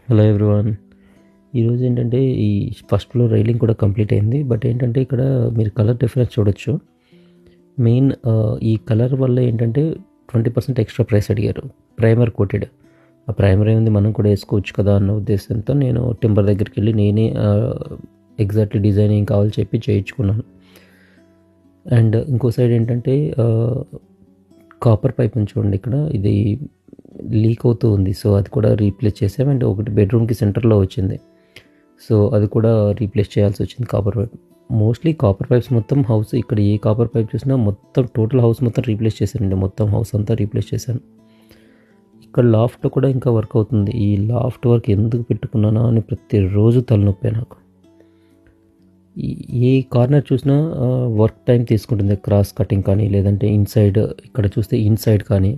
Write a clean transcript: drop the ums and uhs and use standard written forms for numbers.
Hello everyone. ఈరోజు ఏంటంటే ఈ ఫస్ట్ ఫ్లోర్ రైలింగ్ కూడా కంప్లీట్ అయింది. బట్ ఏంటంటే ఇక్కడ మీరు కలర్ డిఫరెన్స్ చూడొచ్చు. మెయిన్ ఈ కలర్ వల్ల ఏంటంటే 20% ఎక్స్ట్రా ప్రైస్ అడిగారు. Primer coated. ఆ ప్రైమర్ ఏముంది, మనం కూడా వేసుకోవచ్చు కదా అన్న ఉద్దేశంతో నేను టింబర్ దగ్గరికి వెళ్ళి నేనే ఎగ్జాక్ట్లీ డిజైన్ ఏం కావాలో చెప్పి చేయించుకున్నాను. అండ్ ఇంకో సైడ్ ఏంటంటే కాపర్ పైప్ ఉంది చూడండి, ఇక్కడ ఇది లీక్ అవుతూ ఉంది. సో అది కూడా రీప్లేస్ చేసాం. అండ్ ఒకటి బెడ్రూమ్కి సెంటర్లో వచ్చింది, సో అది కూడా రీప్లేస్ చేయాల్సి వచ్చింది copper pipe. Mostly copper pipes మొత్తం హౌస్, ఇక్కడ ఏ కాపర్ పైప్ చూసినా మొత్తం టోటల్ హౌస్ మొత్తం రీప్లేస్ చేశానండి. మొత్తం హౌస్ అంతా రీప్లేస్ చేశాను. ఇక్కడ లాఫ్ట్ కూడా ఇంకా వర్క్ అవుతుంది. ఈ లాఫ్ట్ వర్క్ ఎందుకు పెట్టుకున్నానా అని ప్రతిరోజు తలనొప్పే నాకు. ఏ కార్నర్ చూసినా వర్క్ టైం తీసుకుంటుంది. క్రాస్ కటింగ్ కానీ, లేదంటే ఇన్సైడ్ ఇక్కడ చూస్తే ఇన్సైడ్ కానీ